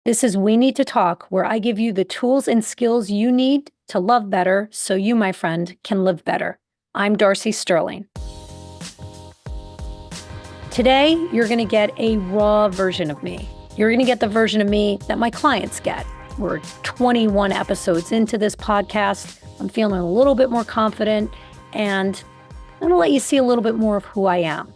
This is We Need to Talk, where I give you the tools and skills you need to love better so you, my friend, can live better. I'm Darcy Sterling. Today, you're going to get a raw version of me. You're going to get the version of me that my clients get. We're 21 episodes into this podcast. I'm feeling a little bit more confident, and I'm going to let you see a little bit more of who I am.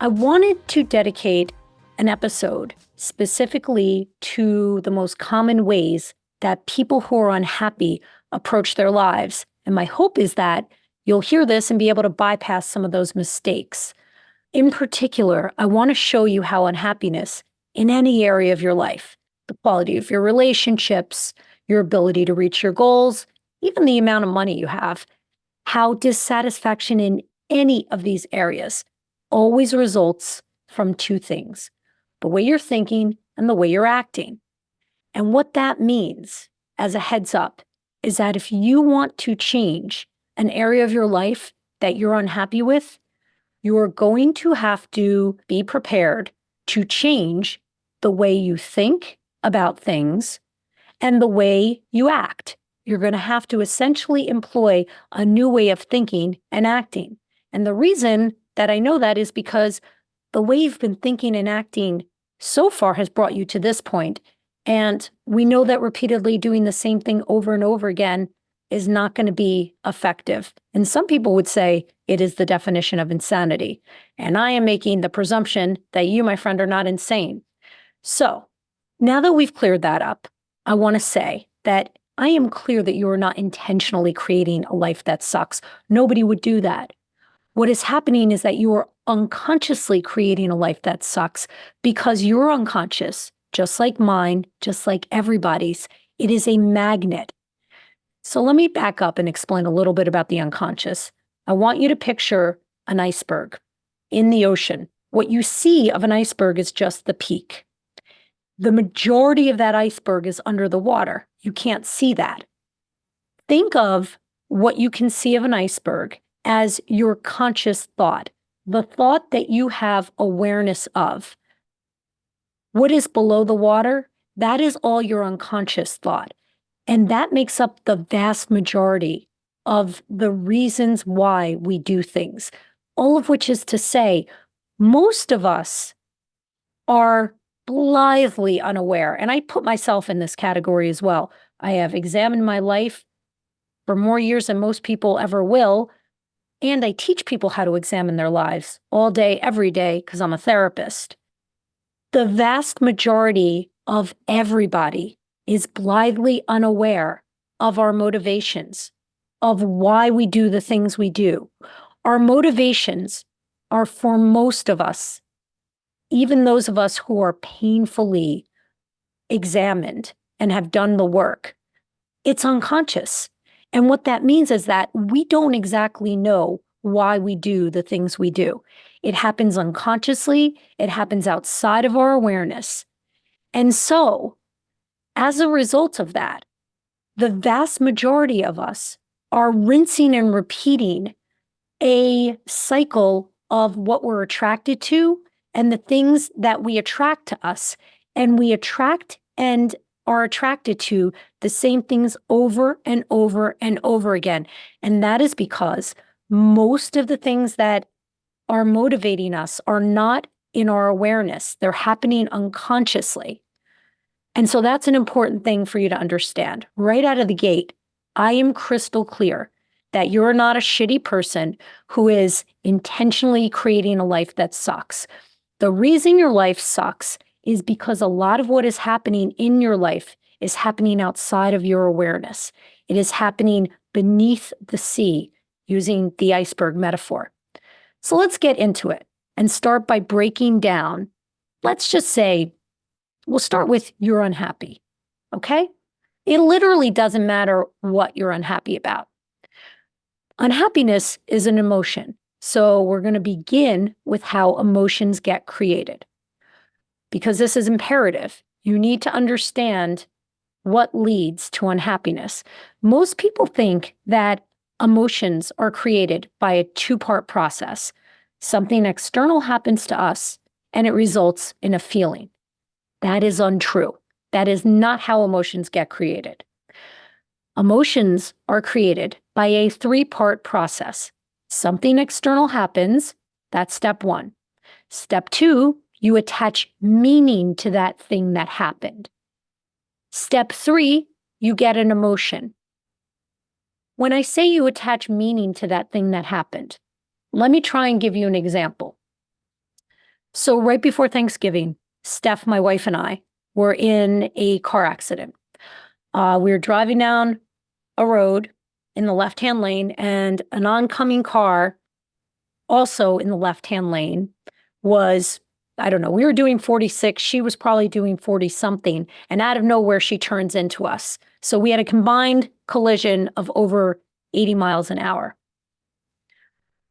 I wanted to dedicate an episode specifically to the most common ways that people who are unhappy approach their lives. And my hope is that you'll hear this and be able to bypass some of those mistakes. In particular, I want to show you how unhappiness in any area of your life, the quality of your relationships, your ability to reach your goals, even the amount of money you have, how dissatisfaction in any of these areas always results from two things: the way you're thinking and the way you're acting. And what that means, as a heads up, is that if you want to change an area of your life that you're unhappy with, you are going to have to be prepared to change the way you think about things and the way you act. You're going to have to essentially employ a new way of thinking and acting. And the reason that I know that is because the way you've been thinking and acting so far has brought you to this point. And we know that repeatedly doing the same thing over and over again is not going to be effective. And some people would say it is the definition of insanity. And I am making the presumption that you, my friend, are not insane. So now that we've cleared that up, I want to say that I am clear that you are not intentionally creating a life that sucks. Nobody would do that. What is happening is that you are unconsciously creating a life that sucks because your unconscious, just like mine, just like everybody's, it is a magnet. So let me back up and explain a little bit about the unconscious. I want you to picture an iceberg in the ocean. What you see of an iceberg is just the peak. The majority of that iceberg is under the water. You can't see that. Think of what you can see of an iceberg as your conscious thought, the thought that you have awareness of. What is below the water? That is all your unconscious thought. And that makes up the vast majority of the reasons why we do things. All of which is to say, most of us are blithely unaware. And I put myself in this category as well. I have examined my life for more years than most people ever will. And I teach people how to examine their lives all day, every day, because I'm a therapist. The vast majority of everybody is blithely unaware of our motivations, of why we do the things we do. Our motivations are, for most of us, even those of us who are painfully examined and have done the work, it's unconscious. And what that means is that we don't exactly know why we do the things we do. It happens unconsciously. It happens outside of our awareness. And so, as a result of that, the vast majority of us are rinsing and repeating a cycle of what we're attracted to and the things that we attract to us. And we attract and are attracted to the same things over and over and over again. And that is because most of the things that are motivating us are not in our awareness. They're happening unconsciously. And so that's an important thing for you to understand. Right out of the gate, I am crystal clear that you're not a shitty person who is intentionally creating a life that sucks. The reason your life sucks is because a lot of what is happening in your life is happening outside of your awareness. It is happening beneath the sea, using the iceberg metaphor. So let's get into it and start by breaking down. Let's just say, we'll start with you're unhappy, okay? It literally doesn't matter what you're unhappy about. Unhappiness is an emotion. So we're going to begin with how emotions get created. Because this is imperative. You need to understand what leads to unhappiness. Most people think that emotions are created by a two-part process. Something external happens to us, and it results in a feeling. That is untrue. That is not how emotions get created. Emotions are created by a 3-part process. Something external happens, that's step 1. Step 2, you attach meaning to that thing that happened. Step 3, you get an emotion. When I say you attach meaning to that thing that happened, let me try and give you an example. So right before Thanksgiving, Steph, my wife, and I were in a car accident. We were driving down a road in the left-hand lane, and an oncoming car, also in the left-hand lane, was, I don't know, we were doing 46, she was probably doing 40-something, and out of nowhere, she turns into us. So we had a combined collision of over 80 miles an hour.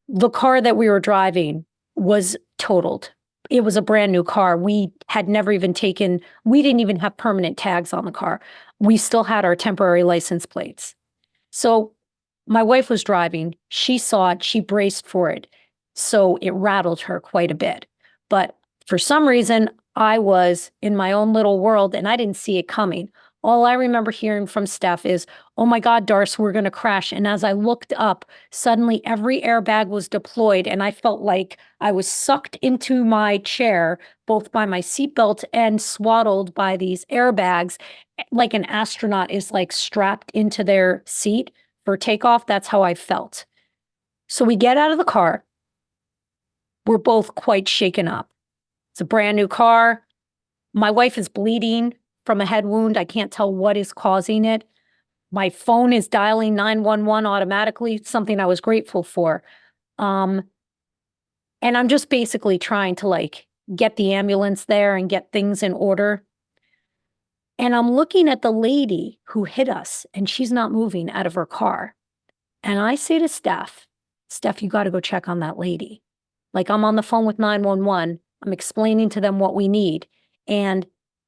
The car that we were driving was totaled. It was a brand new car. We had never even we didn't even have permanent tags on the car. We still had our temporary license plates. So my wife was driving. She saw it. She braced for it. So it rattled her quite a bit. But for some reason, I was in my own little world and I didn't see it coming. All I remember hearing from Steph is, "Oh my God, Darcy, we're going to crash." And as I looked up, suddenly every airbag was deployed and I felt like I was sucked into my chair, both by my seatbelt and swaddled by these airbags, like an astronaut is like strapped into their seat for takeoff. That's how I felt. So we get out of the car. We're both quite shaken up. It's a brand new car. My wife is bleeding from a head wound. I can't tell what is causing it. My phone is dialing 911 automatically, something I was grateful for. And I'm just basically trying to like get the ambulance there and get things in order. And I'm looking at the lady who hit us and she's not moving out of her car. And I say to Steph, you got to go check on that lady. Like I'm on the phone with 911. I'm explaining to them what we need. And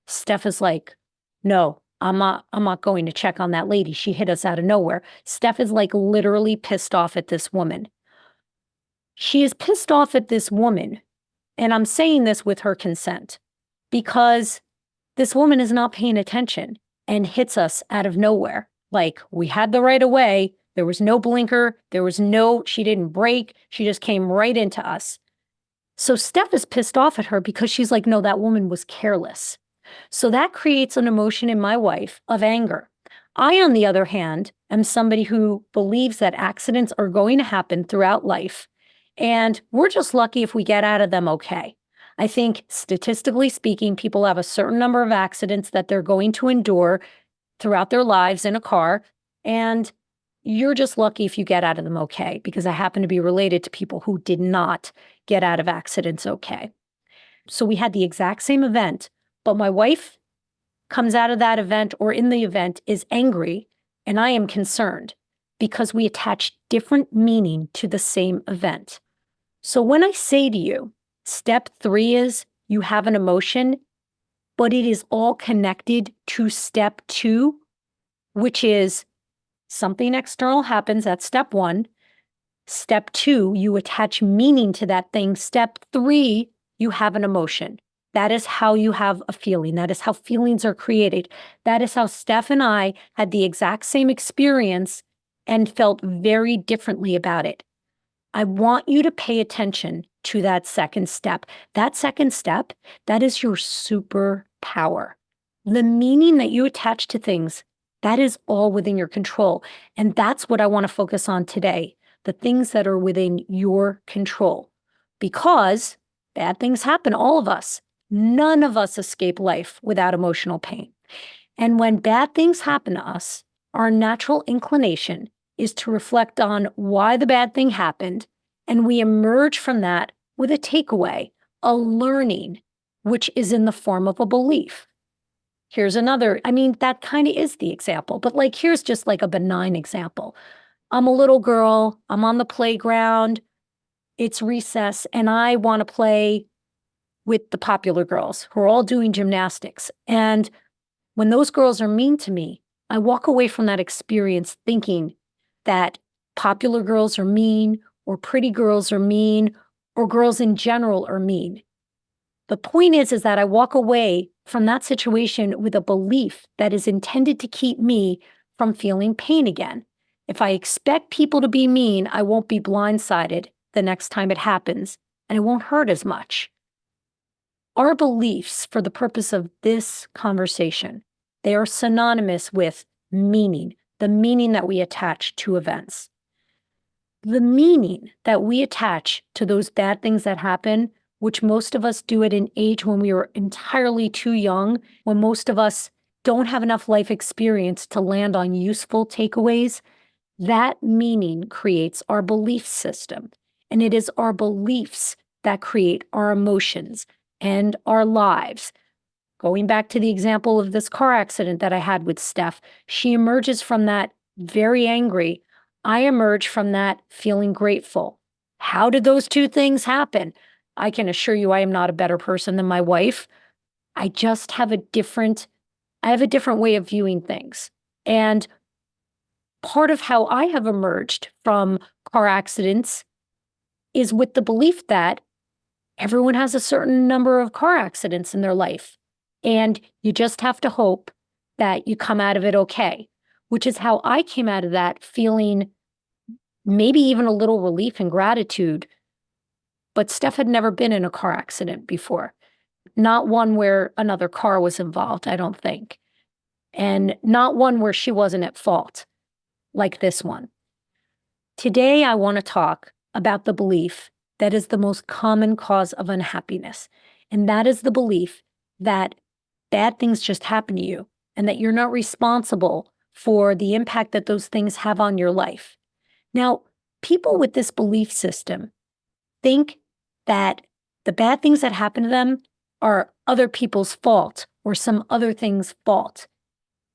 Steph is like, "No, I'm not going to check on that lady. She hit us out of nowhere." Steph is like literally pissed off at this woman. She is pissed off at this woman. And I'm saying this with her consent because this woman is not paying attention and hits us out of nowhere. Like we had the right of way. There was no blinker. She didn't brake. She just came right into us. So Steph is pissed off at her because she's like, "No, that woman was careless." So that creates an emotion in my wife of anger. I, on the other hand, am somebody who believes that accidents are going to happen throughout life, and we're just lucky if we get out of them okay. I think statistically speaking, people have a certain number of accidents that they're going to endure throughout their lives in a car, and you're just lucky if you get out of them okay, because I happen to be related to people who did not get out of accidents okay. So we had the exact same event, but my wife comes out of that event or in the event is angry, and I am concerned because we attach different meaning to the same event. So when I say to you, step 3 is you have an emotion, but it is all connected to step 2, which is something external happens, that's step 1. Step 2, you attach meaning to that thing. Step 3, you have an emotion. That is how you have a feeling. That is how feelings are created. That is how Steph and I had the exact same experience and felt very differently about it. I want you to pay attention to that second step. That second step, that is your superpower. The meaning that you attach to things, that is all within your control. And that's what I want to focus on today, the things that are within your control. Because bad things happen, all of us. None of us escape life without emotional pain. And when bad things happen to us, our natural inclination is to reflect on why the bad thing happened, and we emerge from that with a takeaway, a learning, which is in the form of a belief. Here's another, that kind of is the example, but here's just like a benign example. I'm a little girl, I'm on the playground, it's recess, and I want to play with the popular girls who are all doing gymnastics. And when those girls are mean to me, I walk away from that experience thinking that popular girls are mean, or pretty girls are mean, or girls in general are mean. The point is that I walk away from that situation with a belief that is intended to keep me from feeling pain again. If I expect people to be mean, I won't be blindsided the next time it happens, and it won't hurt as much. Our beliefs, for the purpose of this conversation, they are synonymous with meaning, the meaning that we attach to events. The meaning that we attach to those bad things that happen, which most of us do at an age when we were entirely too young, when most of us don't have enough life experience to land on useful takeaways, that meaning creates our belief system. And it is our beliefs that create our emotions and our lives. Going back to the example of this car accident that I had with Steph, she emerges from that very angry. I emerge from that feeling grateful. How did those two things happen? I can assure you I am not a better person than my wife. I just have a different way of viewing things. And part of how I have emerged from car accidents is with the belief that everyone has a certain number of car accidents in their life. And you just have to hope that you come out of it okay, which is how I came out of that feeling maybe even a little relief and gratitude. But Steph had never been in a car accident before, not one where another car was involved, I don't think, and not one where she wasn't at fault like this one. Today, I want to talk about the belief that is the most common cause of unhappiness, and that is the belief that bad things just happen to you and that you're not responsible for the impact that those things have on your life. Now, people with this belief system think that the bad things that happen to them are other people's fault or some other thing's fault.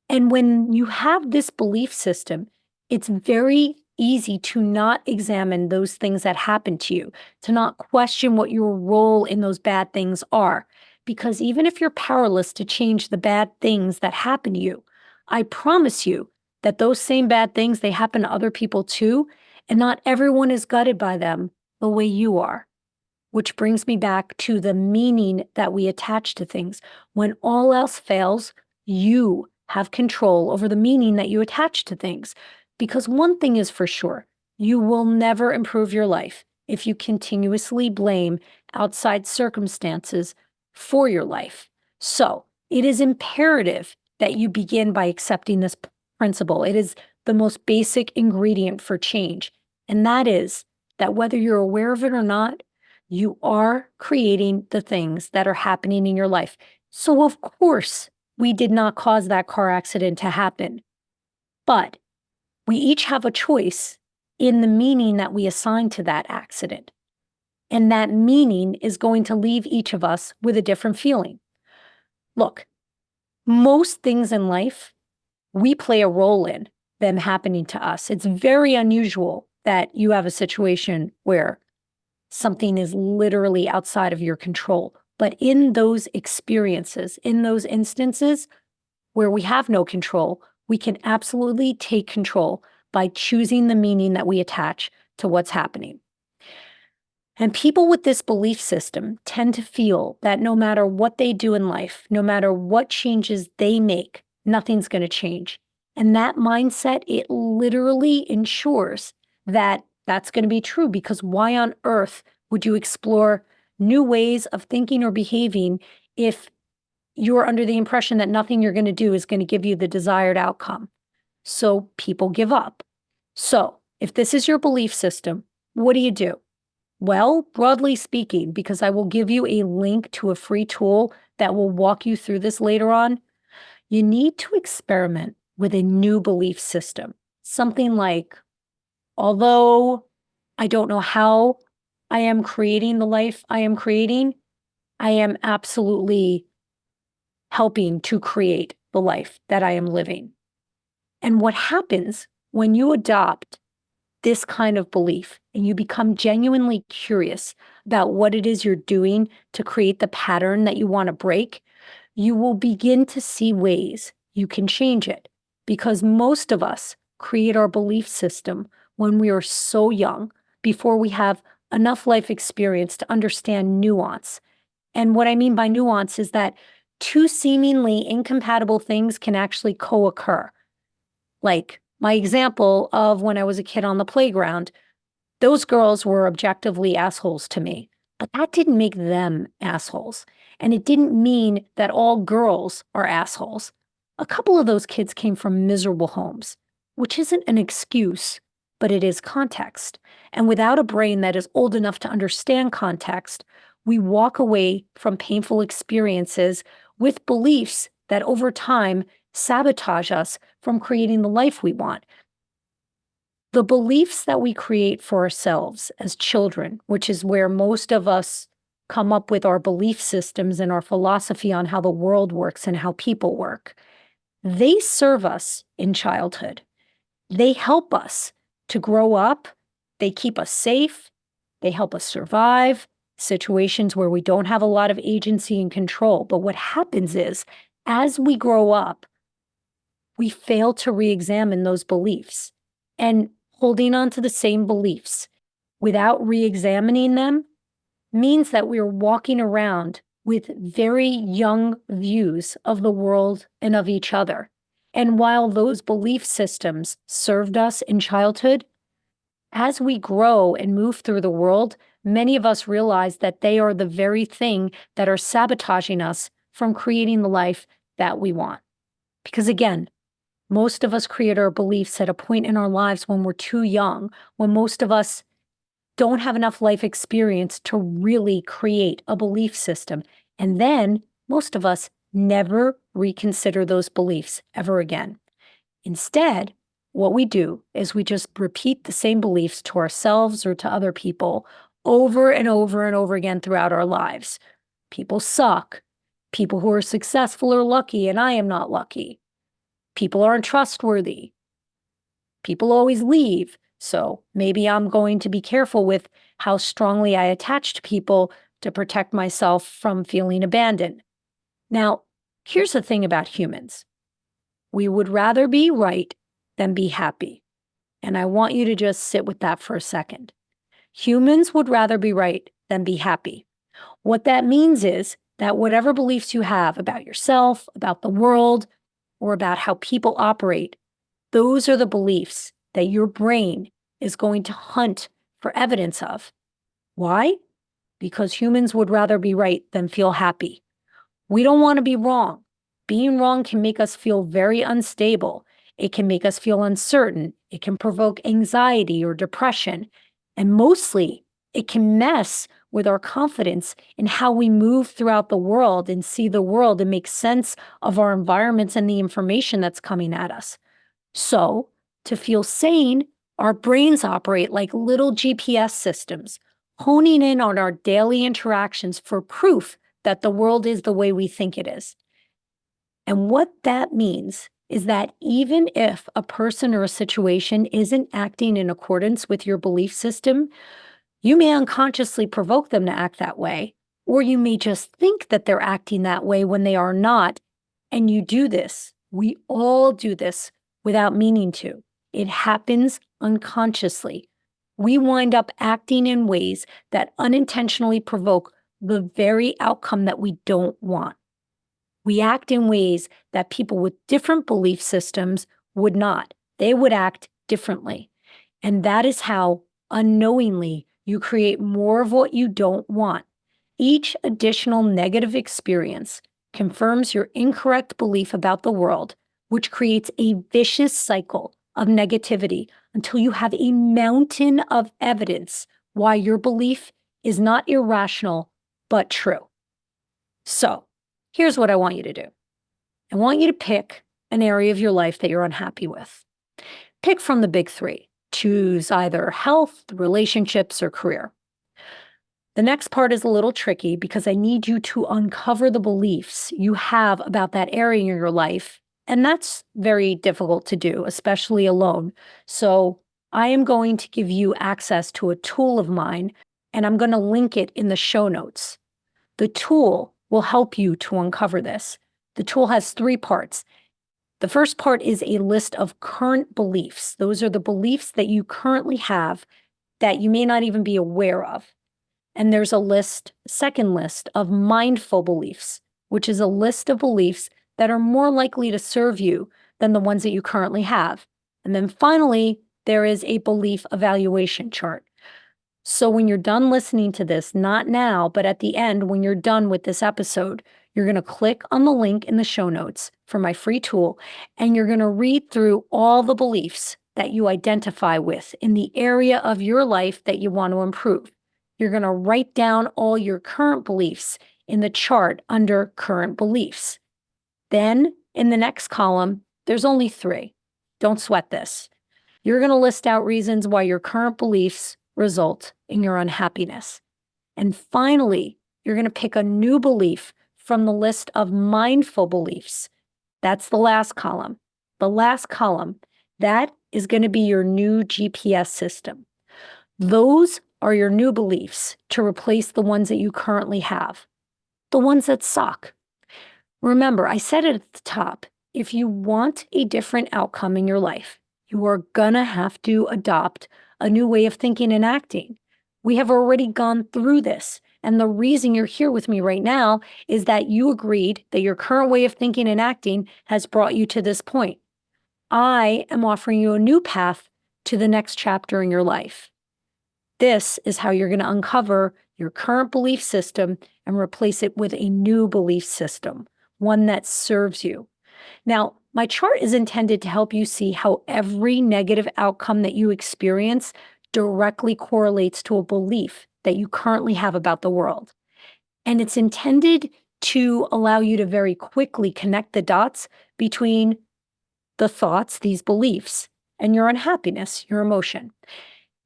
And when you have this belief system, it's very easy to not examine those things that happen to you, to not question what your role in those bad things are. Because even if you're powerless to change the bad things that happen to you, I promise you that those same bad things, they happen to other people too, and not everyone is gutted by them the way you are. Which brings me back to the meaning that we attach to things. When all else fails, you have control over the meaning that you attach to things. Because one thing is for sure, you will never improve your life if you continuously blame outside circumstances for your life. So it is imperative that you begin by accepting this principle. It is the most basic ingredient for change. And that is that whether you're aware of it or not, you are creating the things that are happening in your life. So of course, we did not cause that car accident to happen. But we each have a choice in the meaning that we assign to that accident. And that meaning is going to leave each of us with a different feeling. Look, most things in life, we play a role in them happening to us. It's very unusual that you have a situation where something is literally outside of your control. But in those experiences, in those instances where we have no control, we can absolutely take control by choosing the meaning that we attach to what's happening. And people with this belief system tend to feel that no matter what they do in life, no matter what changes they make, nothing's going to change. And that mindset, it literally ensures that that's going to be true, because why on earth would you explore new ways of thinking or behaving if you're under the impression that nothing you're going to do is going to give you the desired outcome? So people give up. So if this is your belief system, what do? Well, broadly speaking, because I will give you a link to a free tool that will walk you through this later on, you need to experiment with a new belief system. Something like, although I don't know how I am creating the life I am creating, I am absolutely helping to create the life that I am living. And what happens when you adopt this kind of belief and you become genuinely curious about what it is you're doing to create the pattern that you want to break, you will begin to see ways you can change it. Because most of us create our belief system when we are so young, before we have enough life experience to understand nuance. And what I mean by nuance is that two seemingly incompatible things can actually co-occur. Like my example of when I was a kid on the playground, those girls were objectively assholes to me, but that didn't make them assholes. And it didn't mean that all girls are assholes. A couple of those kids came from miserable homes, which isn't an excuse, but it is context. And without a brain that is old enough to understand context, we walk away from painful experiences with beliefs that over time sabotage us from creating the life we want. The beliefs that we create for ourselves as children, which is where most of us come up with our belief systems and our philosophy on how the world works and how people work, they serve us in childhood. They help us to grow up. They keep us safe. They help us survive situations where we don't have a lot of agency and control. But what happens is, as we grow up, we fail to re-examine those beliefs. And holding on to the same beliefs without re-examining them means that we're walking around with very young views of the world and of each other. And while those belief systems served us in childhood, as we grow and move through the world, many of us realize that they are the very thing that are sabotaging us from creating the life that we want. Because again, most of us create our beliefs at a point in our lives when we're too young, when most of us don't have enough life experience to really create a belief system. And then most of us never reconsider those beliefs ever again. Instead, what we do is we just repeat the same beliefs to ourselves or to other people over and over and over again throughout our lives. People suck. People who are successful are lucky, and I am not lucky. People aren't trustworthy. People always leave. So maybe I'm going to be careful with how strongly I attach to people to protect myself from feeling abandoned. Now, here's the thing about humans. We would rather be right than be happy. And I want you to just sit with that for a second. Humans would rather be right than be happy. What that means is that whatever beliefs you have about yourself, about the world, or about how people operate, those are the beliefs that your brain is going to hunt for evidence of. Why? Because humans would rather be right than feel happy. We don't want to be wrong. Being wrong can make us feel very unstable. It can make us feel uncertain. It can provoke anxiety or depression. And mostly, it can mess with our confidence in how we move throughout the world and see the world and make sense of our environments and the information that's coming at us. So, to feel sane, our brains operate like little GPS systems, honing in on our daily interactions for proof that the world is the way we think it is. And what that means is that even if a person or a situation isn't acting in accordance with your belief system, you may unconsciously provoke them to act that way, or you may just think that they're acting that way when they are not. And you do this. We all do this without meaning to. It happens unconsciously. We wind up acting in ways that unintentionally provoke the very outcome that we don't want. We act in ways that people with different belief systems would not. They would act differently. And that is how, unknowingly, you create more of what you don't want. Each additional negative experience confirms your incorrect belief about the world, which creates a vicious cycle of negativity until you have a mountain of evidence why your belief is not irrational, but true. So, here's what I want you to do. I want you to pick an area of your life that you're unhappy with. Pick from the big three. Choose either health, relationships, or career. The next part is a little tricky because I need you to uncover the beliefs you have about that area in your life. And that's very difficult to do, especially alone. So I am going to give you access to a tool of mine, and I'm going to link it in the show notes. The tool will help you to uncover this. The tool has 3 parts. The first part is a list of current beliefs. Those are the beliefs that you currently have that you may not even be aware of. And there's a second list of mindful beliefs. which is a list of beliefs that are more likely to serve you than the ones that you currently have. And then finally, there is a belief evaluation chart. So when you're done listening to this, not now, but at the end, when you're done with this episode, you're going to click on the link in the show notes for my free tool, and you're going to read through all the beliefs that you identify with in the area of your life that you want to improve. You're going to write down all your current beliefs in the chart under current beliefs. Then in the next column, there's only 3. Don't sweat this. You're going to list out reasons why your current beliefs result in your unhappiness. And finally, you're going to pick a new belief from the list of mindful beliefs. That's the last column. The last column, that is going to be your new GPS system. Those are your new beliefs to replace the ones that you currently have, the ones that suck. Remember, I said it at the top, if you want a different outcome in your life, you are gonna have to adopt a new way of thinking and acting. We have already gone through this, and the reason you're here with me right now is that you agreed that your current way of thinking and acting has brought you to this point. I am offering you a new path to the next chapter in your life. This is how you're going to uncover your current belief system and replace it with a new belief system, one that serves you. Now, my chart is intended to help you see how every negative outcome that you experience directly correlates to a belief that you currently have about the world. And it's intended to allow you to very quickly connect the dots between the thoughts, these beliefs, and your unhappiness, your emotion.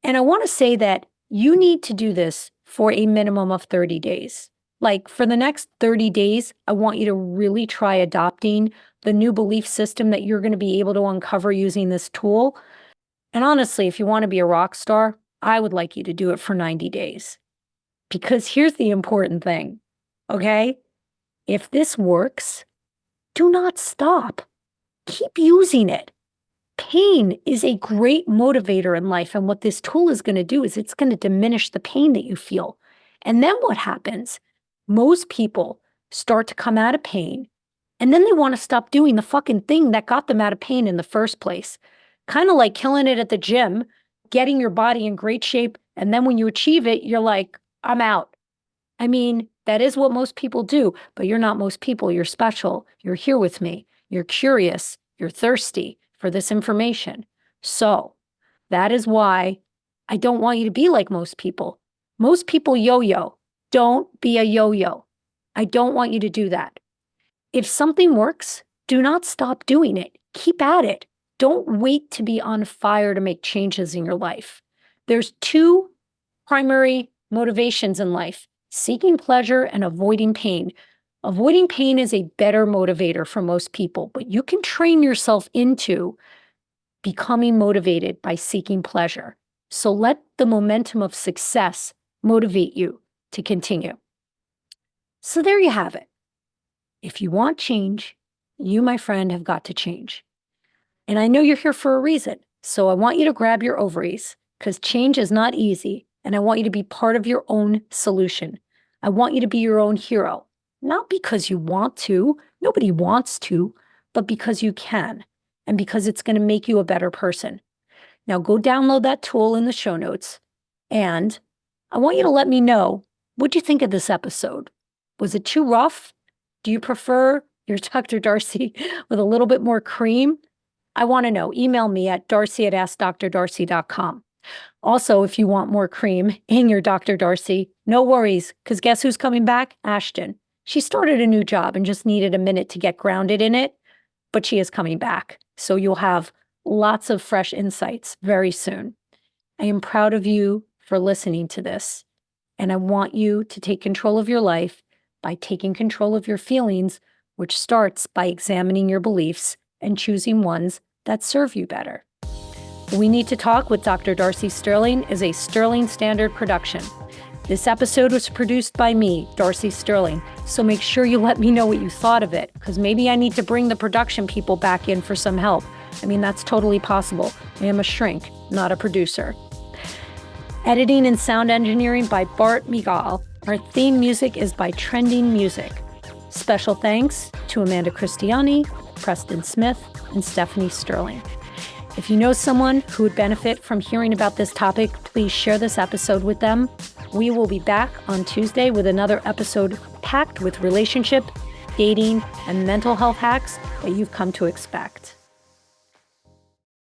And I want to say that you need to do this for a minimum of 30 days. Like for the next 30 days, I want you to really try adopting the new belief system that you're going to be able to uncover using this tool. And honestly, if you want to be a rock star, I would like you to do it for 90 days. Because here's the important thing, okay? If this works, do not stop. Keep using it. Pain is a great motivator in life, and what this tool is going to do is it's going to diminish the pain that you feel. And then what happens? Most people start to come out of pain, and then they want to stop doing the fucking thing that got them out of pain in the first place. Kind of like killing it at the gym, getting your body in great shape, and then when you achieve it, you're like, I'm out. I mean, that is what most people do, but you're not most people. You're special. You're here with me. You're curious. You're thirsty for this information. So that is why I don't want you to be like most people. Most people yo-yo. Don't be a yo-yo. I don't want you to do that. If something works, do not stop doing it. Keep at it. Don't wait to be on fire to make changes in your life. There's 2 primary motivations in life: seeking pleasure and avoiding pain. Avoiding pain is a better motivator for most people, but you can train yourself into becoming motivated by seeking pleasure. So let the momentum of success motivate you to continue. So there you have it. If you want change, you, my friend, have got to change. And I know you're here for a reason. So I want you to grab your ovaries, because change is not easy. And I want you to be part of your own solution. I want you to be your own hero. Not because you want to, nobody wants to, but because you can, and because it's going to make you a better person. Now go download that tool in the show notes, and I want you to let me know, what'd you think of this episode? Was it too rough? Do you prefer your Dr. Darcy with a little bit more cream? I want to know. Email me at darcy@askdrdarcy.com. Also, if you want more cream in your Dr. Darcy, no worries, because guess who's coming back? Ashton. She started a new job and just needed a minute to get grounded in it, but she is coming back. So you'll have lots of fresh insights very soon. I am proud of you for listening to this, and I want you to take control of your life by taking control of your feelings, which starts by examining your beliefs and choosing ones that serve you better. We Need to Talk with Dr. Darcy Sterling is a Sterling Standard production. This episode was produced by me, Darcy Sterling, so make sure you let me know what you thought of it, because maybe I need to bring the production people back in for some help. I mean, that's totally possible. I am a shrink, not a producer. Editing and sound engineering by Bart, Migal. Our theme music is by Trending Music. Special thanks to Amanda Cristiani, Preston Smith, and Stephanie Sterling. If you know someone who would benefit from hearing about this topic, please share this episode with them. We will be back on Tuesday with another episode packed with relationship, dating, and mental health hacks that you've come to expect.